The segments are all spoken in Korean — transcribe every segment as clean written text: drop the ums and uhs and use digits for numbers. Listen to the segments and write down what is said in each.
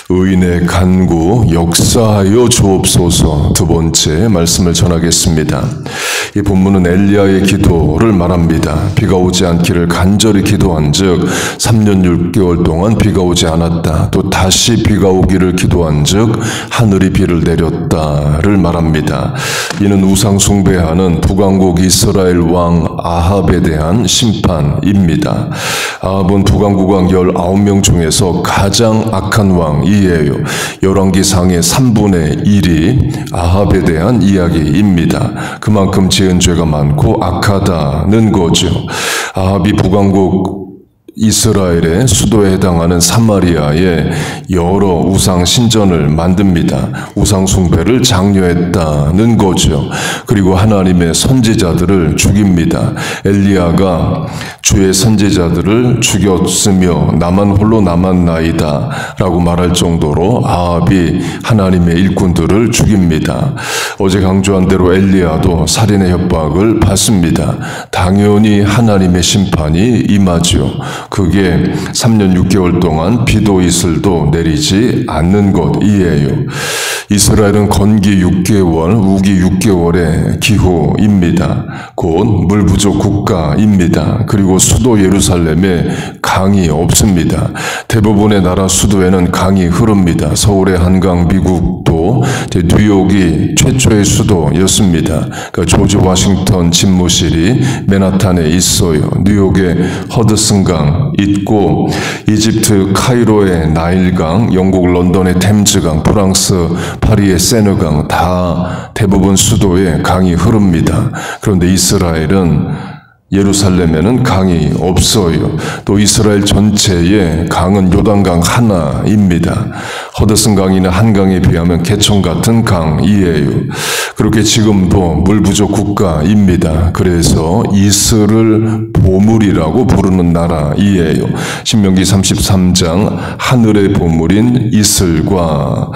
의인의 간구 역사하여 주옵소서. 두 번째 말씀을 전하겠습니다. 이 본문은 엘리야의 기도를 말합니다. 비가 오지 않기를 간절히 기도한 즉 3년 6개월 동안 비가 오지 않았다. 또 다시 비가 오기를 기도한 즉 하늘이 비를 내렸다를 말합니다. 이는 우상 숭배하는 북왕국 이스라엘 왕 아합에 대한 심판입니다. 아합은 북왕국 왕 19명 중에서 가장 악한 왕이에요. 열왕기상의 3분의 1이 아합에 대한 이야기입니다. 그만큼 지은 죄가 많고 악하다는 거죠. 아합이 북왕국 이스라엘의 수도에 해당하는 사마리아에 여러 우상 신전을 만듭니다. 우상 숭배를 장려했다는 거죠. 그리고 하나님의 선지자들을 죽입니다. 엘리야가 주의 선지자들을 죽였으며 나만 홀로 남았나이다 라고 말할 정도로 아합이 하나님의 일꾼들을 죽입니다. 어제 강조한 대로 엘리야도 살인의 협박을 받습니다. 당연히 하나님의 심판이 임하죠. 그게 3년 6개월 동안 비도 이슬도 내리지 않는 것이에요. 이스라엘은 건기 6개월, 우기 6개월의 기후입니다. 곧 물 부족 국가입니다. 그리고 수도 예루살렘에 강이 없습니다. 대부분의 나라 수도에는 강이 흐릅니다. 서울의 한강, 미국도 뉴욕이 최초의 수도였습니다. 그러니까 조지 워싱턴 집무실이 맨하탄에 있어요. 뉴욕의 허드슨강 있고 이집트 카이로의 나일강, 영국 런던의 템즈강, 프랑스 파리의 세느강 다 대부분 수도에 강이 흐릅니다. 그런데 이스라엘은 예루살렘에는 강이 없어요. 또 이스라엘 전체의 강은 요단강 하나입니다. 허드슨 강이나 한강에 비하면 개천 같은 강이에요. 그렇게 지금도 물 부족 국가입니다. 그래서 이슬을 보물이라고 부르는 나라이에요. 신명기 33장 하늘의 보물인 이슬과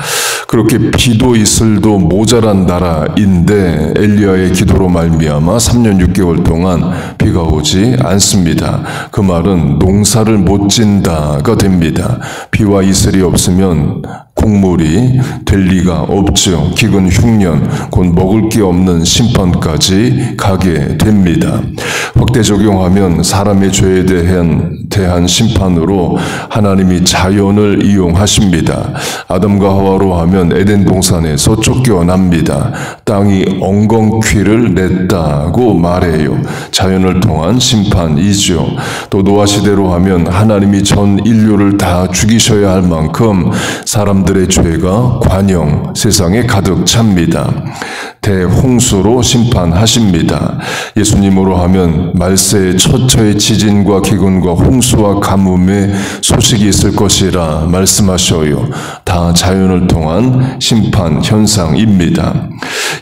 그렇게 비도 이슬도 모자란 나라인데 엘리야의 기도로 말미암아 3년 6개월 동안 비가 오지 않습니다. 그 말은 농사를 못 진다가 됩니다. 비와 이슬이 없으면 곡물이 될 리가 없죠. 기근 흉년, 곧 먹을 게 없는 심판까지 가게 됩니다. 확대 적용하면 사람의 죄에 대한 심판으로 하나님이 자연을 이용하십니다. 아담과 하와로 하면 에덴 동산에서 쫓겨납니다. 땅이 엉겅퀴를 냈다고 말해요. 자연을 통한 심판이죠. 또 노아 시대로 하면 하나님이 전 인류를 다 죽이셔야 할 만큼 사람들의 죄가 관영 세상에 가득 찹니다. 대홍수로 심판하십니다. 예수님으로 하면 말세에 처처의 지진과 기근과 홍수와 가뭄의 소식이 있을 것이라 말씀하셔요. 다 자연을 통한 심판 현상입니다.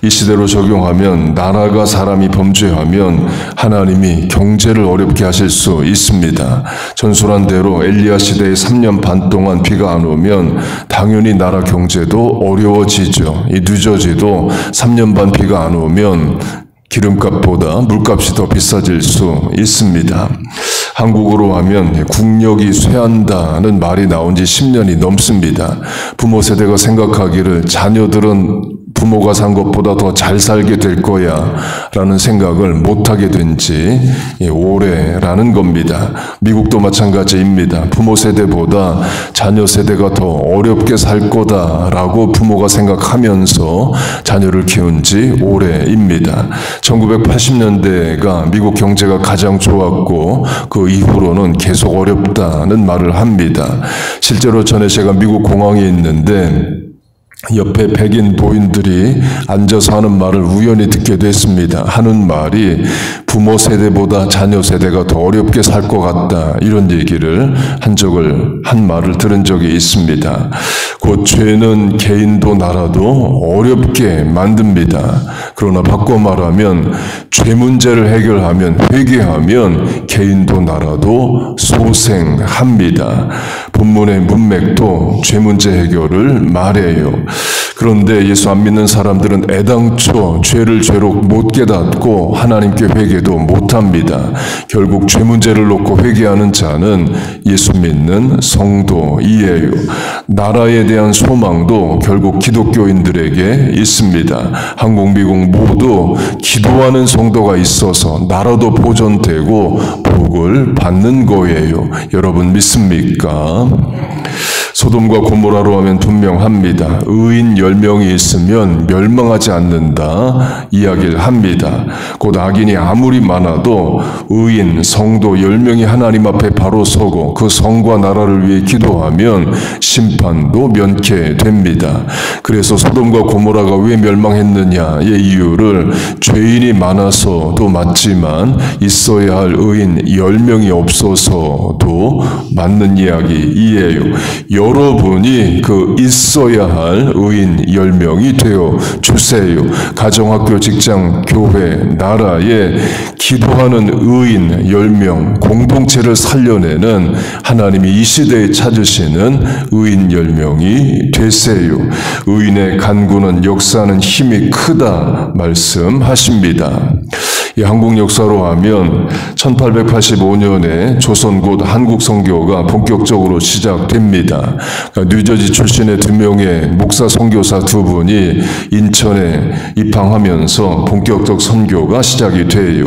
이 시대로 적용하면 나라가 사람이 범죄하면 하나님이 경제를 어렵게 하실 수 있습니다. 전설한 대로 엘리야 시대에 3년 반 동안 비가 안 오면 당연히 나라 경제도 어려워지죠. 이 뉴저지도 3년 반 비가 안 오면 기름값보다 물값이 더 비싸질 수 있습니다. 한국어로 하면 국력이 쇠한다는 말이 나온 지 10년이 넘습니다. 부모 세대가 생각하기를 자녀들은 부모가 산 것보다 더 잘 살게 될 거야 라는 생각을 못하게 된 지 오래라는 겁니다. 미국도 마찬가지입니다. 부모 세대보다 자녀 세대가 더 어렵게 살 거다라고 부모가 생각하면서 자녀를 키운 지 오래입니다. 1980년대가 미국 경제가 가장 좋았고 그 이후로는 계속 어렵다는 말을 합니다. 실제로 전에 제가 미국 공항에 있는데 옆에 백인 노인들이 앉아서 하는 말을 우연히 듣게 됐습니다. 하는 말이 부모 세대보다 자녀 세대가 더 어렵게 살 것 같다 이런 얘기를 한 말을 들은 적이 있습니다. 곧 죄는 개인도 나라도 어렵게 만듭니다. 그러나 바꿔 말하면 죄 문제를 해결하면 회개하면 개인도 나라도 소생합니다. 본문의 문맥도 죄 문제 해결을 말해요. 그런데 예수 안 믿는 사람들은 애당초 죄를 죄로 못 깨닫고 하나님께 회개도 못합니다. 결국 죄 문제를 놓고 회개하는 자는 예수 믿는 성도이에요. 나라에 대한 소망도 결국 기독교인들에게 있습니다. 한국, 미국 모두 기도하는 성도가 있어서 나라도 보존되고 복을 받는 거예요. 여러분 믿습니까? 소돔과 고모라로 하면 분명합니다. 의인 10명이 있으면 멸망하지 않는다 이야기를 합니다. 곧 악인이 아무리 많아도 의인, 성도 10명이 하나님 앞에 바로 서고 그 성과 나라를 위해 기도하면 심판도 면케됩니다. 그래서 소돔과 고모라가 왜 멸망했느냐의 이유를 죄인이 많아서도 맞지만 있어야 할 의인 10명이 없어서도 맞는 이야기이에요. 여러분이 그 있어야 할 의인 10명이 되어 주세요. 가정학교, 직장, 교회, 나라에 기도하는 의인 10명, 공동체를 살려내는 하나님이 이 시대에 찾으시는 의인 10명이 되세요. 의인의 간구는 역사하는 힘이 크다 말씀하십니다. 이 한국 역사로 하면 1885년에 조선 곧 한국 선교가 본격적으로 시작됩니다. 그러니까 뉴저지 출신의 2명의 목사 선교사 2분이 인천에 입항하면서 본격적 선교가 시작이 돼요.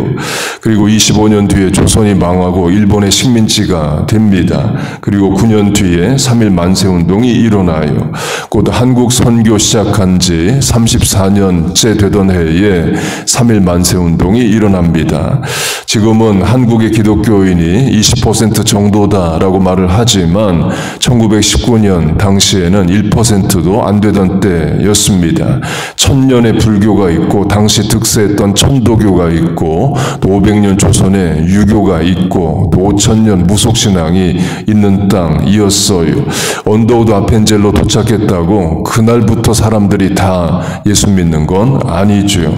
그리고 25년 뒤에 조선이 망하고 일본의 식민지가 됩니다. 그리고 9년 뒤에 3.1 만세운동이 일어나요. 곧 한국 선교 시작한 지 34년째 되던 해에 3.1 만세운동이 일어납니다. 지금은 한국의 기독교인이 20% 정도다라고 말을 하지만 1919년 당시에는 1%도 안 되던 때였습니다. 1000년의 불교가 있고 당시 득세했던 천도교가 있고 또 500년 조선에 유교가 있고 또 5000년 무속신앙이 있는 땅이었어요. 언더우드 아펜젤로 도착했다고 그날부터 사람들이 다 예수 믿는 건 아니죠.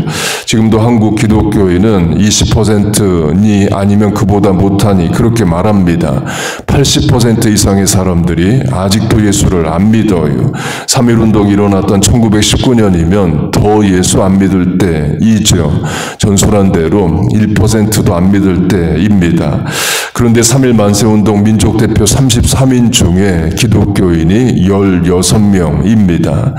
지금도 한국 기독교인은 20%니 아니면 그보다 못하니 그렇게 말합니다. 80% 이상의 사람들이 아직도 예수를 안 믿어요. 3.1운동이 일어났던 1919년이면 더 예수 안 믿을 때이죠. 전술한 대로 1%도 안 믿을 때입니다. 그런데 3.1 만세운동 민족대표 33인 중에 기독교인이 16명입니다.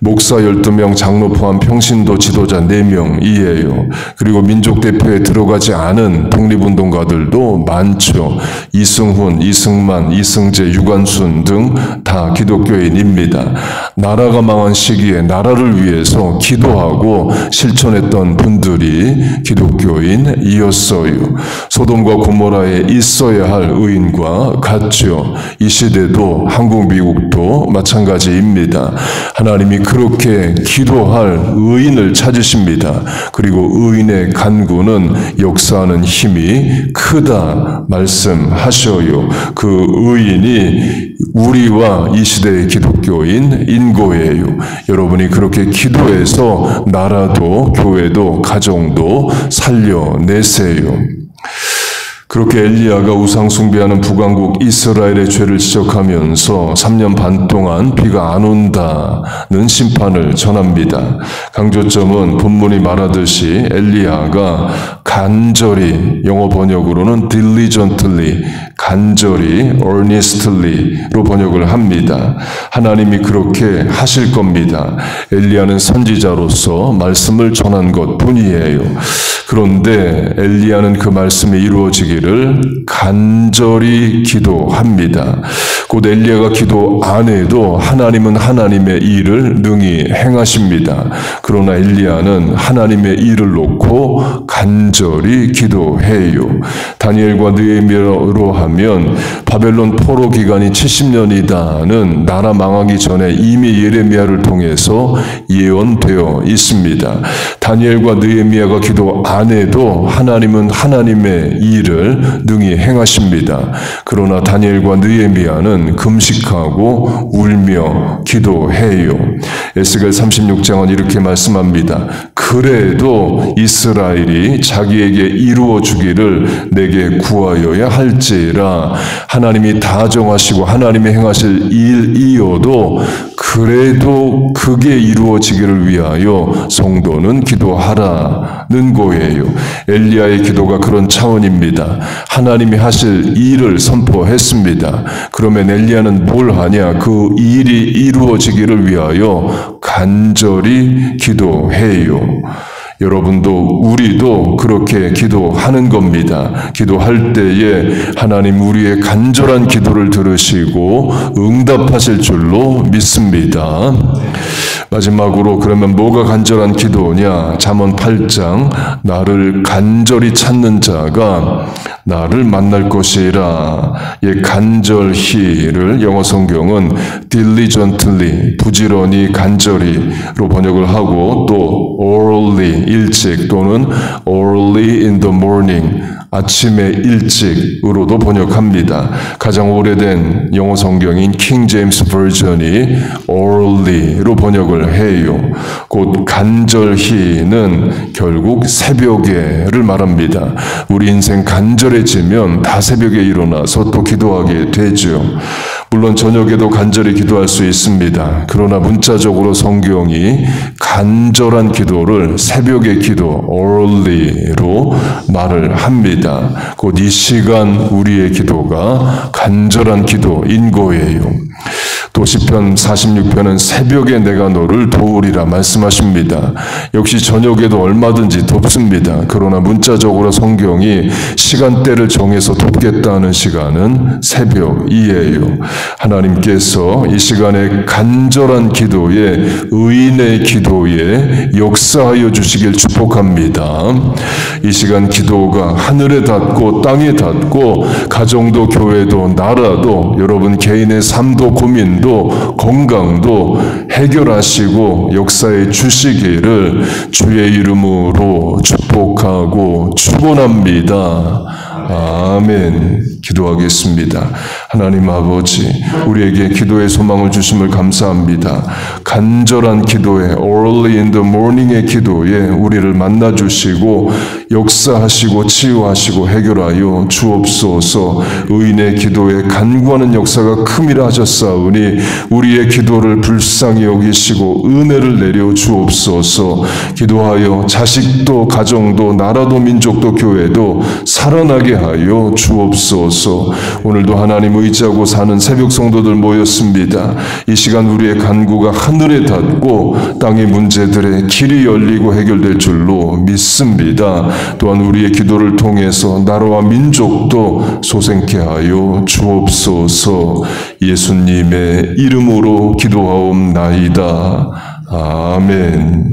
목사 12명, 장로 포함 평신도 지도자 4명이에요. 그리고 민족대표에 들어가지 않은 독립운동가들도 많죠. 이승훈, 이승만, 이승재, 유관순 등 다 기독교인입니다. 나라가 망한 시기에 나라를 위해서 기도하고 실천했던 분들이 기독교인이었어요. 소돔과 고모라에 있어야 할 의인과 같죠. 이 시대도 한국, 미국도 마찬가지입니다. 하나님이 그렇게 기도할 의인을 찾으십니다. 그리고 의인의 간구는 역사하는 힘이 크다 말씀하셔요. 그 의인이 우리와 이 시대의 기독교인인 거예요. 여러분이 그렇게 기도해서 나라도 교회도 가정도 살려내세요. 그렇게 엘리야가 우상 숭배하는 북왕국 이스라엘의 죄를 지적하면서 3년 반 동안 비가 안 온다는 심판을 전합니다. 강조점은 본문이 말하듯이 엘리야가 간절히, 영어 번역으로는 diligently, 간절히, earnestly로 번역을 합니다. 하나님이 그렇게 하실 겁니다. 엘리야는 선지자로서 말씀을 전한 것뿐이에요. 그런데 엘리야는 그 말씀이 이루어지기를 간절히 기도합니다. 곧 엘리야가 기도 안 해도 하나님은 하나님의 일을 능히 행하십니다. 그러나 엘리야는 하나님의 일을 놓고 간절히 기도해요. 다니엘과 느헤미야로 하면 바벨론 포로 기간이 70년이다는 나라 망하기 전에 이미 예레미야를 통해서 예언되어 있습니다. 다니엘과 느헤미야가 기도 안 해도 하나님은 하나님의 일을 능히 행하십니다. 그러나 다니엘과 느헤미야는 금식하고 울며 기도해요. 에스겔 36장은 이렇게 말씀합니다. 그래도 이스라엘이 자기에게 이루어 주기를 내게 구하여야 할지라. 하나님이 다 정하시고 하나님이 행하실 일이어도 그래도 그게 이루어지기를 위하여 성도는 기도하라는 거예요. 엘리야의 기도가 그런 차원입니다. 하나님이 하실 일을 선포했습니다. 그러면 엘리야는 뭘 하냐? 그 일이 이루어지기를 위하여 간절히 기도해요. 여러분도 우리도 그렇게 기도하는 겁니다. 기도할 때에 하나님 우리의 간절한 기도를 들으시고 응답하실 줄로 믿습니다. 마지막으로 그러면 뭐가 간절한 기도냐? 잠언 8장 나를 간절히 찾는 자가 나를 만날 것이라. 이 간절히를 영어 성경은 diligently, 부지런히 간절히로 번역을 하고 또 early, 일찍 또는 early in the morning, 아침에 일찍으로도 번역합니다. 가장 오래된 영어 성경인 킹 제임스 버전이 early로 번역을 해요. 곧 간절히는 결국 새벽에를 말합니다. 우리 인생 간절해지면 다 새벽에 일어나서 또 기도하게 되죠. 물론 저녁에도 간절히 기도할 수 있습니다. 그러나 문자적으로 성경이 간절한 기도를 새벽의 기도, early로 말을 합니다. 곧 이 시간 우리의 기도가 간절한 기도인 거예요. 또 시편 46편은 새벽에 내가 너를 도우리라 말씀하십니다. 역시 저녁에도 얼마든지 돕습니다. 그러나 문자적으로 성경이 시간대를 정해서 돕겠다는 시간은 새벽이에요. 하나님께서 이 시간에 간절한 기도에, 의인의 기도에 역사하여 주시길 축복합니다. 이 시간 기도가 하늘에 닿고 땅에 닿고 가정도 교회도 나라도 여러분 개인의 삶도 고민도 건강도 해결하시고 역사해 주시기를 주의 이름으로 축복하고 축원합니다. 아멘. 기도하겠습니다. 하나님 아버지, 우리에게 기도의 소망을 주심을 감사합니다. 간절한 기도에, early in the morning의 기도에 우리를 만나주시고 역사하시고 치유하시고 해결하여 주옵소서. 의인의 기도에 간구하는 역사가 큼이라 하셨사오니 우리의 기도를 불쌍히 여기시고 은혜를 내려 주옵소서. 기도하여 자식도 가정도 나라도 민족도 교회도 살아나게 하여 주옵소서. 오늘도 하나님 의지하고 사는 새벽 성도들 모였습니다. 이 시간 우리의 간구가 하늘에 닿고 땅의 문제들의 길이 열리고 해결될 줄로 믿습니다. 또한 우리의 기도를 통해서 나라와 민족도 소생케 하여 주옵소서. 예수님의 이름으로 기도하옵나이다. 아멘.